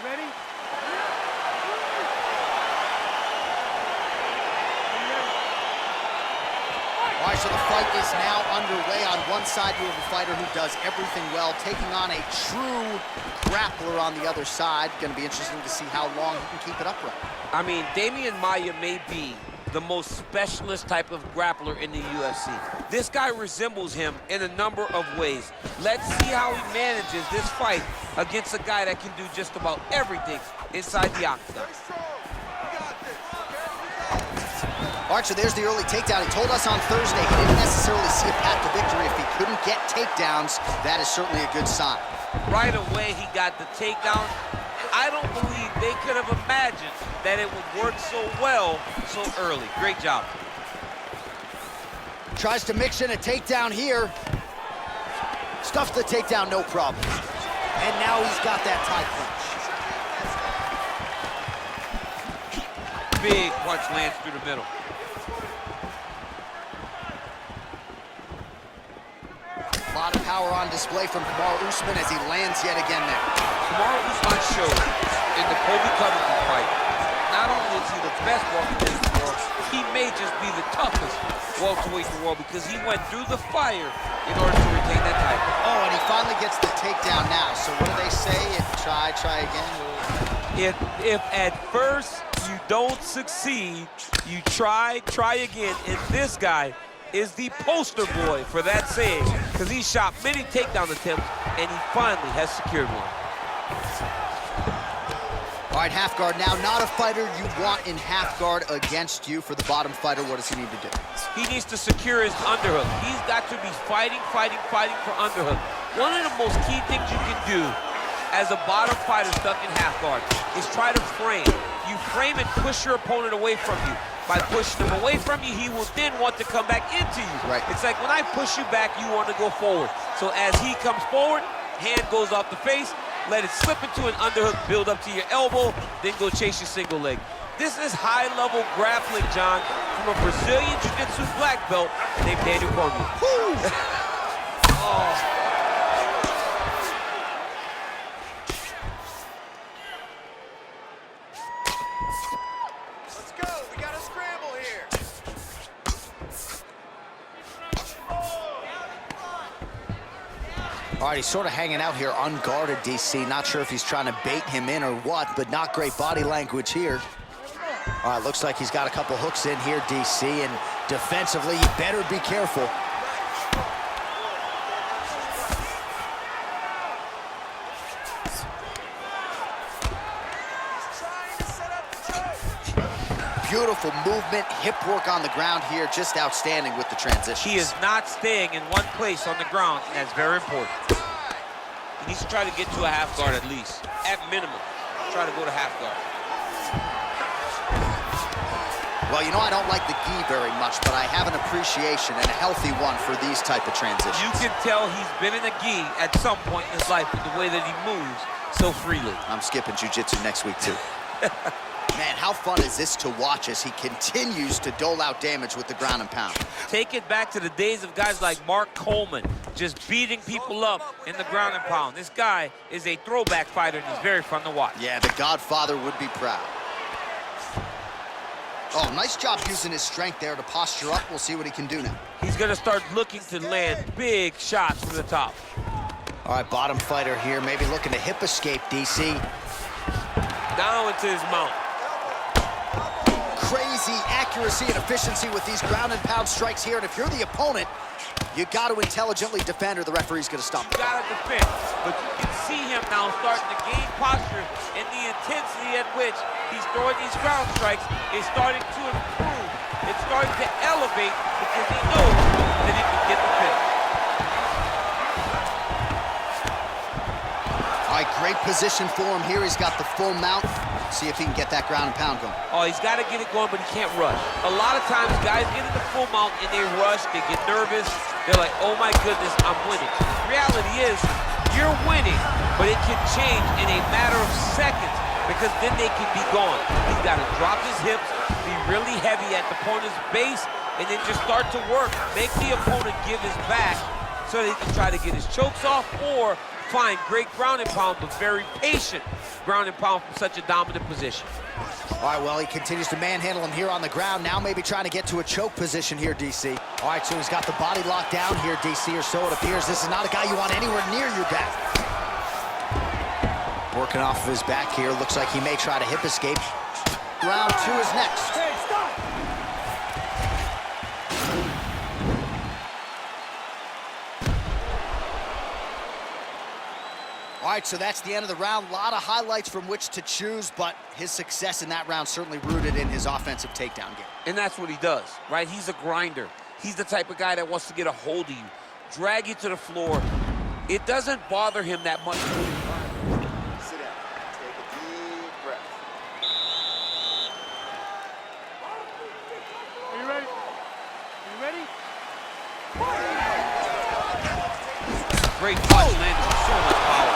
Ready? All right, so the fight is now underway. On one side, you have a fighter who does everything well, taking on a true grappler on the other side. Going to be interesting to see how long he can keep it upright. I mean, Damian Maia may be the most specialist type of grappler in the UFC. This guy resembles him in a number of ways. Let's see how he manages this fight against a guy that can do just about everything inside the octagon. All right, so there's the early takedown. He told us on Thursday he didn't necessarily see a path to victory if he couldn't get takedowns. That is certainly a good sign. Right away, he got the takedown. I don't believe they could have imagined that it would work so well so early. Great job. Tries to mix in a takedown here. Stuffs the takedown, no problem. And now he's got that tie punch. Big punch lands through the middle. A lot of power on display from Chimaev Usman as he lands yet again there. Chimaev Usman showed in the Colby Covington fight, not only is he the best welterweight in the world, he may just be the toughest welterweight in the world because he went through the fire in order to retain that title. Oh, and he finally gets the takedown now. So what do they say? If try again? If at first you don't succeed, you try again. And this guy is the poster boy for that saying because he shot many takedown attempts and he finally has secured one. All right, half guard now. Not a fighter you want in half guard against you. For the bottom fighter, what does he need to do? He needs to secure his underhook. He's got to be fighting for underhook. One of the most key things you can do as a bottom fighter stuck in half guard is try to frame. You frame and push your opponent away from you. By pushing him away from you, he will then want to come back into you. Right. It's like when I push you back, you want to go forward. So as he comes forward, hand goes off the face, let it slip into an underhook, build up to your elbow, then go chase your single leg. This is high-level grappling, John, from a Brazilian Jiu-Jitsu black belt named Daniel Cormier. Oh. All right, he's sort of hanging out here unguarded, DC. Not sure if he's trying to bait him in or what, but not great body language here. All right, looks like he's got a couple hooks in here, DC, and defensively, you better be careful. Beautiful movement, hip work on the ground here, just outstanding with the transition. He is not staying in one place on the ground, and that's very important. He needs to try to get to a half guard at least, at minimum. Try to go to half guard. Well, you know, I don't like the gi very much, but I have an appreciation and a healthy one for these type of transitions. You can tell he's been in a gi at some point in his life with the way that he moves so freely. I'm skipping jiu-jitsu next week, too. Man, how fun is this to watch as he continues to dole out damage with the ground and pound? Take it back to the days of guys like Mark Coleman, just beating people up in the ground and pound. This guy is a throwback fighter, and he's very fun to watch. Yeah, the Godfather would be proud. Oh, nice job using his strength there to posture up. We'll see what he can do now. He's going to start looking to land big shots from the top. All right, bottom fighter here, maybe looking to hip escape, DC. Down into his mount. Crazy accuracy and efficiency with these ground and pound strikes here, and if you're the opponent, you got to intelligently defend or the referee's going to stop. You got to defend, but you can see him now starting to gain posture, and the intensity at which he's throwing these ground strikes is starting to improve. It's starting to elevate because he knows that he can get the finish. All right, great position for him here. He's got the full mount. See if he can get that ground and pound going. Oh, he's got to get it going, but he can't rush. A lot of times, guys get in the full mount and they rush, they get nervous. They're like, oh my goodness, I'm winning. The reality is, you're winning, but it can change in a matter of seconds because then they can be gone. He's got to drop his hips, be really heavy at the opponent's base, and then just start to work. Make the opponent give his back so that he can try to get his chokes off, or Fine, great ground and pound, but very patient ground and pound from such a dominant position. All right, well, he continues to manhandle him here on the ground. Now maybe trying to get to a choke position here, DC. All right, so he's got the body locked down here, DC, or so it appears. This is not a guy you want anywhere near your back. Working off of his back here. Looks like he may try to hip escape. Round 2 is next. Hey, stop! All right, so that's the end of the round. A lot of highlights from which to choose, but his success in that round certainly rooted in his offensive takedown game. And that's what he does, right? He's a grinder. He's the type of guy that wants to get a hold of you, drag you to the floor. It doesn't bother him that much. Sit down. Take a deep breath. Are you ready? Are you ready? Great punch landed with so much power.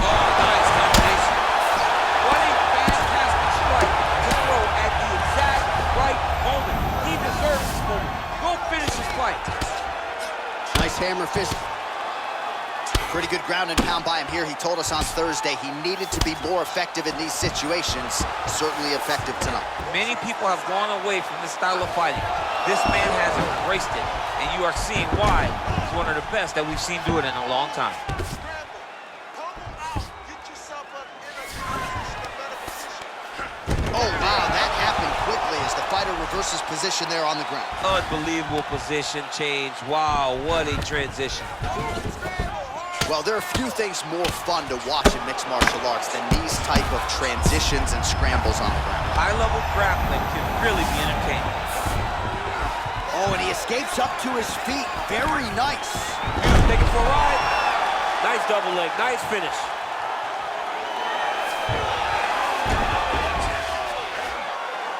Oh, nice combination. What a fantastic strike to throw at the exact right moment. He deserves this moment. Go finish his fight. Nice hammer fist. Pretty good ground and pound by him here. He told us on Thursday he needed to be more effective in these situations. Certainly effective tonight. Many people have gone away from this style of fighting. This man has embraced it, and you are seeing why he's one of the best that we've seen do it in a long time. Oh, wow, that happened quickly as the fighter reverses position there on the ground. Unbelievable position change. Wow, what a transition. Well, there are few things more fun to watch in mixed martial arts than these type of transitions and scrambles on the ground. High-level grappling can really be entertaining. Oh, and he escapes up to his feet. Very nice. Take it for a ride. Nice double leg, nice finish.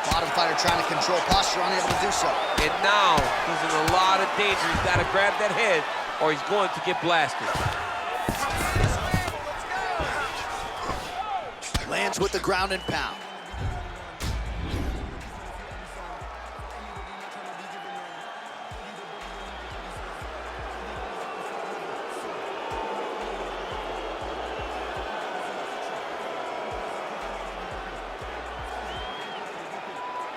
Bottom fighter trying to control posture, unable to do so. And now he's in a lot of danger. He's got to grab that head or he's going to get blasted. Lands with the ground and pound.